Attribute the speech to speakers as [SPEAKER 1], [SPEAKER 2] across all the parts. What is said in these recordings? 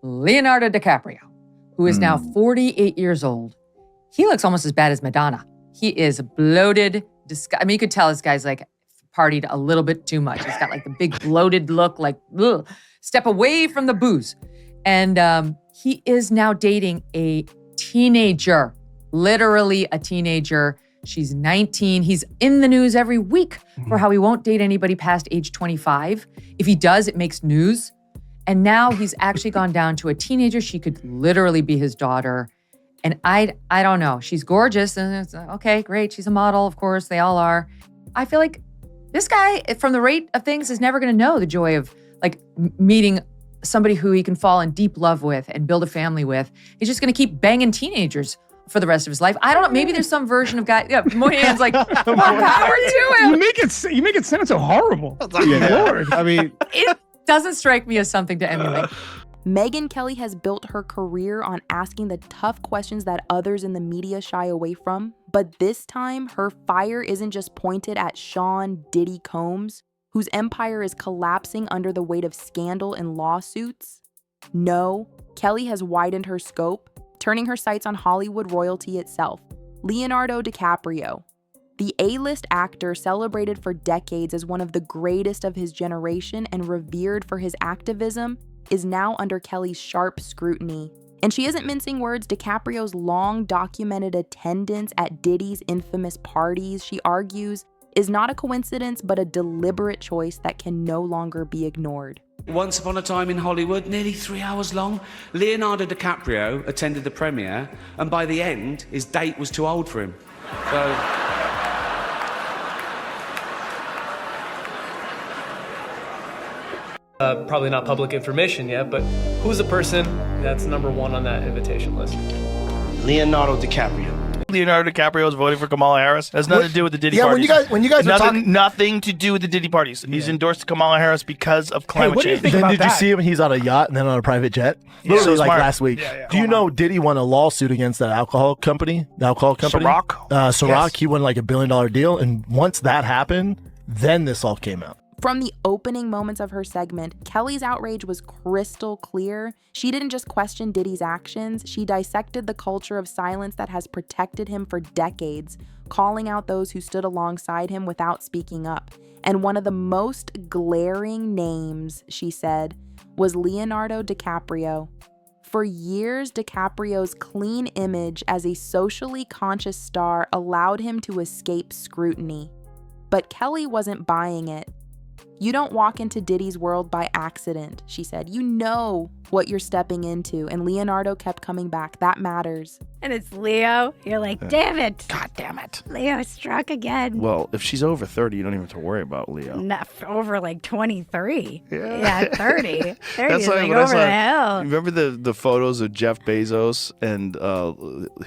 [SPEAKER 1] Leonardo DiCaprio, who is now 48 years old. He looks almost as bad as Madonna. He is bloated. I mean, you could tell this guy's like partied a little bit too much. He's got like the big bloated look, like, ugh, step away from the booze. And he is now dating a teenager, literally a teenager. She's 19. He's in the news every week for how he won't date anybody past age 25. If he does, it makes news. And now he's actually gone down to a teenager. She could literally be his daughter. And I don't know. She's gorgeous. And it's okay, great. She's a model, of course. They all are. I feel like this guy, from the rate of things, is never going to know the joy of like meeting somebody who he can fall in deep love with and build a family with. He's just going to keep banging teenagers for the rest of his life. I don't know. Maybe there's some version of guy. Yeah, Moynihan's like, more power to him.
[SPEAKER 2] You make it sound so horrible. Lord.
[SPEAKER 3] I mean,
[SPEAKER 1] It doesn't strike me as something to emulate.
[SPEAKER 4] Megyn Kelly has built her career on asking the tough questions that others in the media shy away from. But this time, her fire isn't just pointed at Sean Diddy Combs, whose empire is collapsing under the weight of scandal and lawsuits. No, Kelly has widened her scope, turning her sights on Hollywood royalty itself, Leonardo DiCaprio. The A-list actor, celebrated for decades as one of the greatest of his generation and revered for his activism, is now under Kelly's sharp scrutiny. And she isn't mincing words. DiCaprio's long-documented attendance at Diddy's infamous parties, she argues, is not a coincidence but a deliberate choice that can no longer be ignored.
[SPEAKER 5] Once upon a time in Hollywood, nearly 3 hours long, Leonardo DiCaprio attended the premiere, and by the end, his date was too old for him. So...
[SPEAKER 6] Probably not public information yet, but who's the person that's number one on that invitation list?
[SPEAKER 3] Leonardo DiCaprio.
[SPEAKER 7] Leonardo DiCaprio is voting for Kamala Harris. Has nothing to do with the Diddy
[SPEAKER 8] Yeah,
[SPEAKER 7] parties.
[SPEAKER 8] when you guys were talking,
[SPEAKER 7] nothing to do with the Diddy parties. He's endorsed Kamala Harris because of climate
[SPEAKER 2] what do you
[SPEAKER 7] change.
[SPEAKER 2] think
[SPEAKER 8] then
[SPEAKER 2] about
[SPEAKER 8] did you
[SPEAKER 2] that?
[SPEAKER 8] see him? He's on a yacht and then on a private jet.
[SPEAKER 7] Yeah,
[SPEAKER 8] Literally
[SPEAKER 7] so
[SPEAKER 8] like
[SPEAKER 7] smart.
[SPEAKER 8] last week.
[SPEAKER 7] Yeah.
[SPEAKER 8] Do you know Diddy won a lawsuit against that alcohol company?
[SPEAKER 7] Ciroc?
[SPEAKER 8] Ciroc.
[SPEAKER 7] Yes.
[SPEAKER 8] He won like $1 billion deal, and once that happened, then this all came out.
[SPEAKER 4] From the opening moments of her segment, Kelly's outrage was crystal clear. She didn't just question Diddy's actions, she dissected the culture of silence that has protected him for decades, calling out those who stood alongside him without speaking up. And one of the most glaring names, she said, was Leonardo DiCaprio. For years, DiCaprio's clean image as a socially conscious star allowed him to escape scrutiny. But Kelly wasn't buying it. You don't walk into Diddy's world by accident, she said. You know what you're stepping into, and Leonardo kept coming back. That matters.
[SPEAKER 9] And it's Leo. You're like, damn it.
[SPEAKER 7] God damn it.
[SPEAKER 9] Leo struck again.
[SPEAKER 7] Well, if she's over 30, you don't even have to worry about Leo.
[SPEAKER 9] Not over like 23.
[SPEAKER 7] Yeah.
[SPEAKER 9] 30. 30 is
[SPEAKER 7] like
[SPEAKER 9] like
[SPEAKER 7] what I
[SPEAKER 9] over
[SPEAKER 7] saw.
[SPEAKER 9] the hill.
[SPEAKER 7] Remember the photos of Jeff Bezos and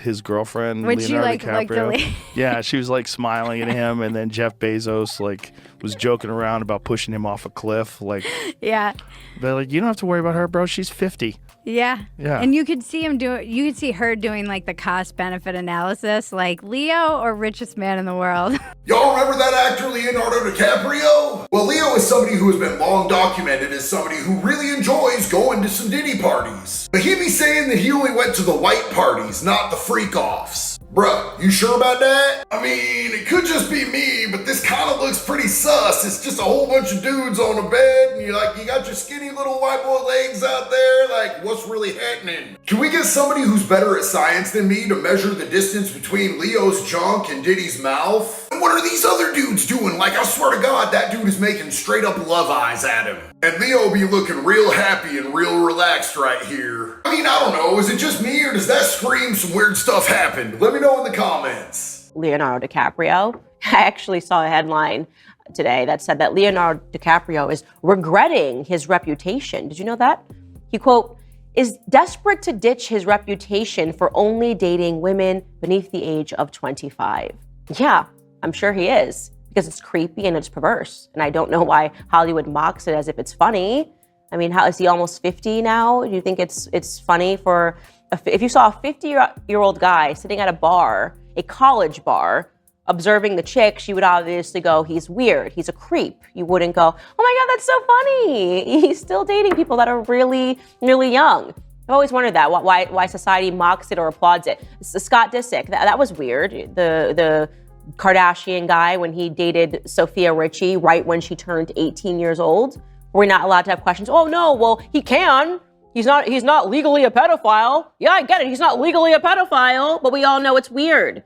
[SPEAKER 7] his girlfriend,
[SPEAKER 9] Would she
[SPEAKER 7] Leonardo
[SPEAKER 9] like the
[SPEAKER 7] DiCaprio?
[SPEAKER 9] lady?
[SPEAKER 7] Yeah, she was like smiling at him, and then Jeff Bezos like was joking around about pushing him off a cliff. Like,
[SPEAKER 9] Yeah.
[SPEAKER 7] but like, you don't have to worry about her, bro. She's 50.
[SPEAKER 9] Yeah.
[SPEAKER 7] Yeah.
[SPEAKER 9] And you could see you could see her doing like the cost benefit analysis, like Leo or richest man in the world.
[SPEAKER 10] Y'all remember that actor Leonardo DiCaprio? Well, Leo is somebody who has been long documented as somebody who really enjoys going to some Diddy parties. But he be saying that he only went to the white parties, not the freak-offs. Bruh, you sure about that? I mean, it could just be me, but this kind of looks pretty sus. It's just a whole bunch of dudes on a bed, and you got your skinny little white boy legs out there. Like, what's really happening? Can we get somebody who's better at science than me to measure the distance between Leo's junk and Diddy's mouth? And what are these other dudes doing? Like, I swear to God, that dude is making straight up love eyes at him. And Leo be looking real happy and real relaxed right here. I mean, I don't know, is it just me or does that scream some weird stuff happened? Let me know in the comments.
[SPEAKER 11] Leonardo DiCaprio. I actually saw a headline today that said that Leonardo DiCaprio is regretting his reputation. Did you know that? He, quote, is desperate to ditch his reputation for only dating women beneath the age of 25. Yeah, I'm sure he is, because it's creepy and it's perverse. And I don't know why Hollywood mocks it as if it's funny. I mean, how is he almost 50 now? Do you think it's funny for, if you saw a 50-year-old guy sitting at a bar, a college bar, observing the chicks, you would obviously go, he's weird, he's a creep. You wouldn't go, oh my God, that's so funny. He's still dating people that are really, really young. I've always wondered that, why society mocks it or applauds it. Scott Disick, that was weird. The Kardashian guy, when he dated Sophia Richie right when she turned 18 years old. We're not allowed to have questions. Oh no, well, he can. He's not legally a pedophile. Yeah, I get it. He's not legally a pedophile, but we all know it's weird.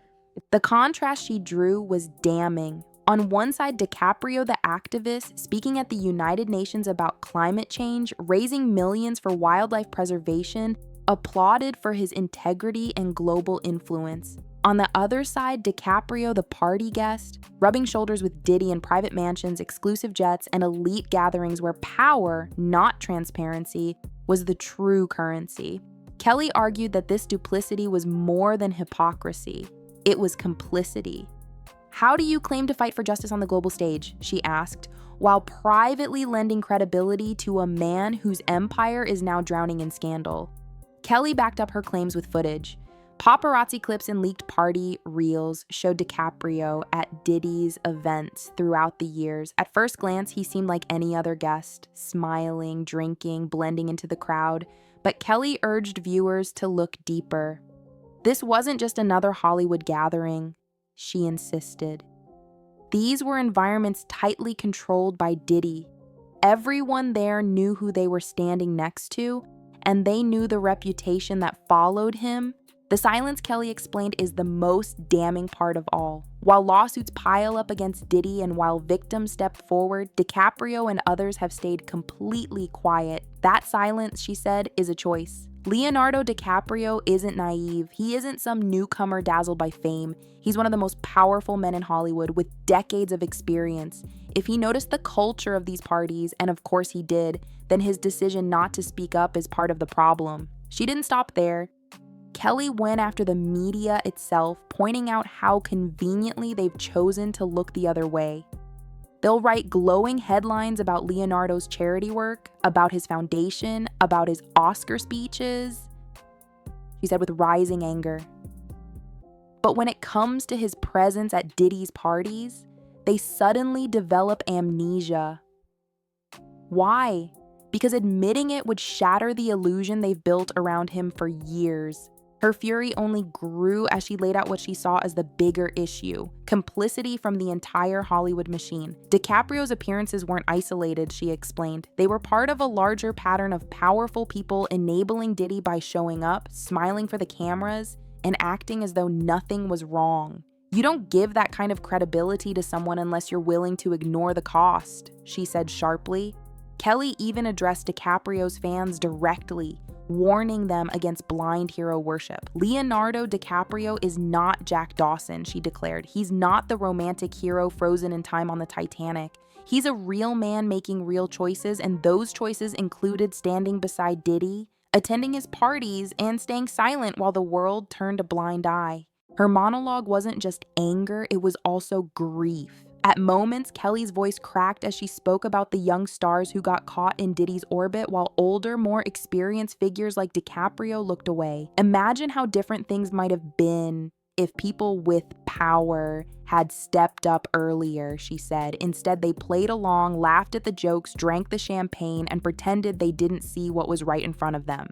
[SPEAKER 4] The contrast she drew was damning. On one side, DiCaprio, the activist, speaking at the United Nations about climate change, raising millions for wildlife preservation, applauded for his integrity and global influence. On the other side, DiCaprio, the party guest, rubbing shoulders with Diddy in private mansions, exclusive jets, and elite gatherings where power, not transparency, was the true currency. Kelly argued that this duplicity was more than hypocrisy. It was complicity. How do you claim to fight for justice on the global stage, she asked, while privately lending credibility to a man whose empire is now drowning in scandal? Kelly backed up her claims with footage. Paparazzi clips and leaked party reels showed DiCaprio at Diddy's events throughout the years. At first glance, he seemed like any other guest, smiling, drinking, blending into the crowd. But Kelly urged viewers to look deeper. This wasn't just another Hollywood gathering, she insisted. These were environments tightly controlled by Diddy. Everyone there knew who they were standing next to, and they knew the reputation that followed him. The silence, Kelly explained, is the most damning part of all. While lawsuits pile up against Diddy and while victims step forward, DiCaprio and others have stayed completely quiet. That silence, she said, is a choice. Leonardo DiCaprio isn't naive. He isn't some newcomer dazzled by fame. He's one of the most powerful men in Hollywood with decades of experience. If he noticed the culture of these parties, and of course he did, then his decision not to speak up is part of the problem. She didn't stop there. Kelly went after the media itself, pointing out how conveniently they've chosen to look the other way. They'll write glowing headlines about Leonardo's charity work, about his foundation, about his Oscar speeches, she said with rising anger. But when it comes to his presence at Diddy's parties, they suddenly develop amnesia. Why? Because admitting it would shatter the illusion they've built around him for years. Her fury only grew as she laid out what she saw as the bigger issue: complicity from the entire Hollywood machine. DiCaprio's appearances weren't isolated, she explained. They were part of a larger pattern of powerful people enabling Diddy by showing up, smiling for the cameras, and acting as though nothing was wrong. You don't give that kind of credibility to someone unless you're willing to ignore the cost, she said sharply. Kelly even addressed DiCaprio's fans directly, warning them against blind hero worship. Leonardo DiCaprio is not Jack Dawson, she declared. He's not the romantic hero frozen in time on the Titanic. He's a real man making real choices, and those choices included standing beside Diddy, attending his parties, and staying silent while the world turned a blind eye. Her monologue wasn't just anger, it was also grief. At moments, Kelly's voice cracked as she spoke about the young stars who got caught in Diddy's orbit while older, more experienced figures like DiCaprio looked away. Imagine how different things might have been if people with power had stepped up earlier, she said. Instead, they played along, laughed at the jokes, drank the champagne, and pretended they didn't see what was right in front of them.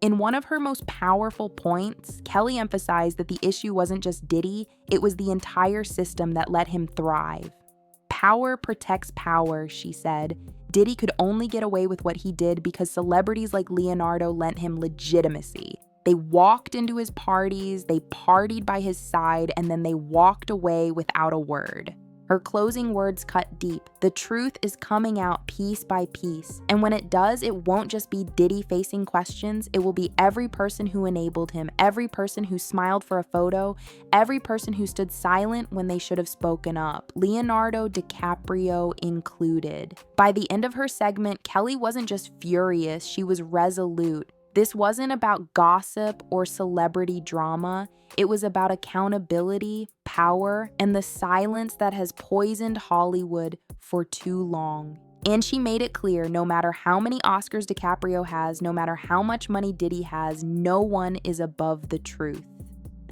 [SPEAKER 4] In one of her most powerful points, Kelly emphasized that the issue wasn't just Diddy, it was the entire system that let him thrive. Power protects power, she said. Diddy could only get away with what he did because celebrities like Leonardo lent him legitimacy. They walked into his parties, they partied by his side, and then they walked away without a word. Her closing words cut deep. The truth is coming out piece by piece. And when it does, it won't just be Diddy facing questions. It will be every person who enabled him, every person who smiled for a photo, every person who stood silent when they should have spoken up, Leonardo DiCaprio included. By the end of her segment, Kelly wasn't just furious, she was resolute. This wasn't about gossip or celebrity drama. It was about accountability, power, and the silence that has poisoned Hollywood for too long. And she made it clear, no matter how many Oscars DiCaprio has, no matter how much money Diddy has, no one is above the truth.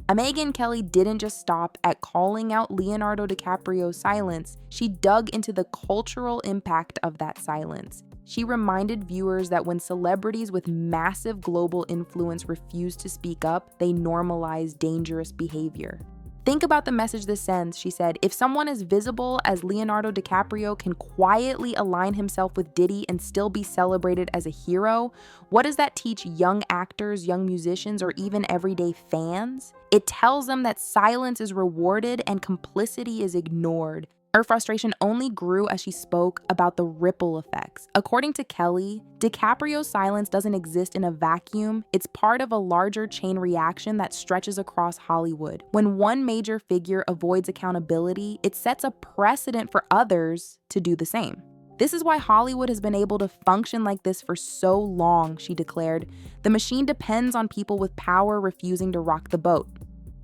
[SPEAKER 4] Megyn Kelly didn't just stop at calling out Leonardo DiCaprio's silence, she dug into the cultural impact of that silence. She reminded viewers that when celebrities with massive global influence refuse to speak up, they normalize dangerous behavior. Think about the message this sends, she said. If someone as visible as Leonardo DiCaprio can quietly align himself with Diddy and still be celebrated as a hero, what does that teach young actors, young musicians, or even everyday fans? It tells them that silence is rewarded and complicity is ignored. Her frustration only grew as she spoke about the ripple effects. According to Kelly, DiCaprio's silence doesn't exist in a vacuum. It's part of a larger chain reaction that stretches across Hollywood. When one major figure avoids accountability, it sets a precedent for others to do the same. This is why Hollywood has been able to function like this for so long, she declared. The machine depends on people with power refusing to rock the boat.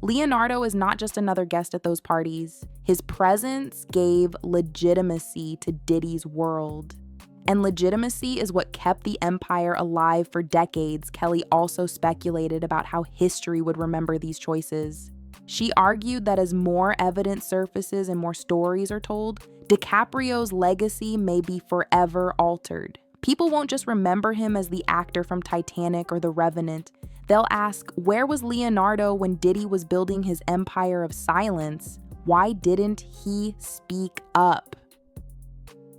[SPEAKER 4] Leonardo is not just another guest at those parties. His presence gave legitimacy to Diddy's world. And legitimacy is what kept the empire alive for decades. Kelly also speculated about how history would remember these choices. She argued that as more evidence surfaces and more stories are told, DiCaprio's legacy may be forever altered. People won't just remember him as the actor from Titanic or The Revenant. They'll ask, where was Leonardo when Diddy was building his empire of silence? Why didn't he speak up?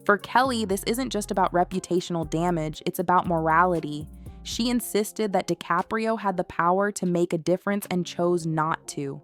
[SPEAKER 4] For Kelly, this isn't just about reputational damage, it's about morality. She insisted that DiCaprio had the power to make a difference and chose not to.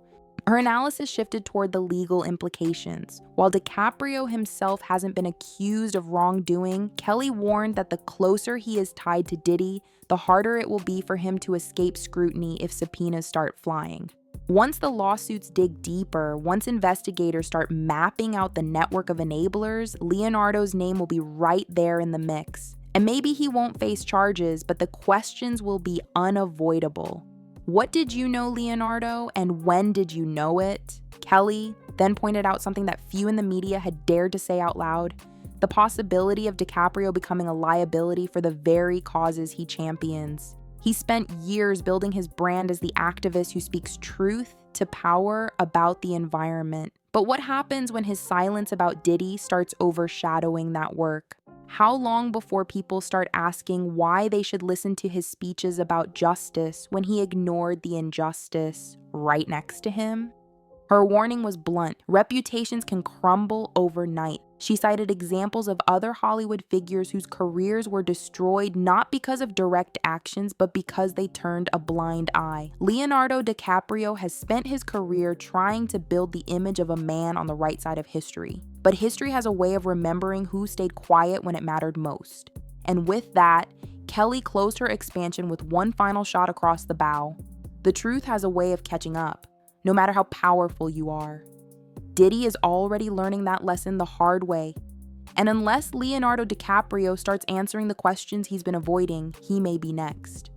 [SPEAKER 4] Her analysis shifted toward the legal implications. While DiCaprio himself hasn't been accused of wrongdoing, Kelly warned that the closer he is tied to Diddy, the harder it will be for him to escape scrutiny if subpoenas start flying. Once the lawsuits dig deeper, once investigators start mapping out the network of enablers, Leonardo's name will be right there in the mix. And maybe he won't face charges, but the questions will be unavoidable. What did you know, Leonardo, and when did you know it? Kelly then pointed out something that few in the media had dared to say out loud: the possibility of DiCaprio becoming a liability for the very causes he champions. He spent years building his brand as the activist who speaks truth to power about the environment. But what happens when his silence about Diddy starts overshadowing that work? How long before people start asking why they should listen to his speeches about justice when he ignored the injustice right next to him? Her warning was blunt. Reputations can crumble overnight. She cited examples of other Hollywood figures whose careers were destroyed not because of direct actions, but because they turned a blind eye. Leonardo DiCaprio has spent his career trying to build the image of a man on the right side of history. But history has a way of remembering who stayed quiet when it mattered most. And with that, Kelly closed her expansion with one final shot across the bow. The truth has a way of catching up, no matter how powerful you are. Diddy is already learning that lesson the hard way. And unless Leonardo DiCaprio starts answering the questions he's been avoiding, he may be next.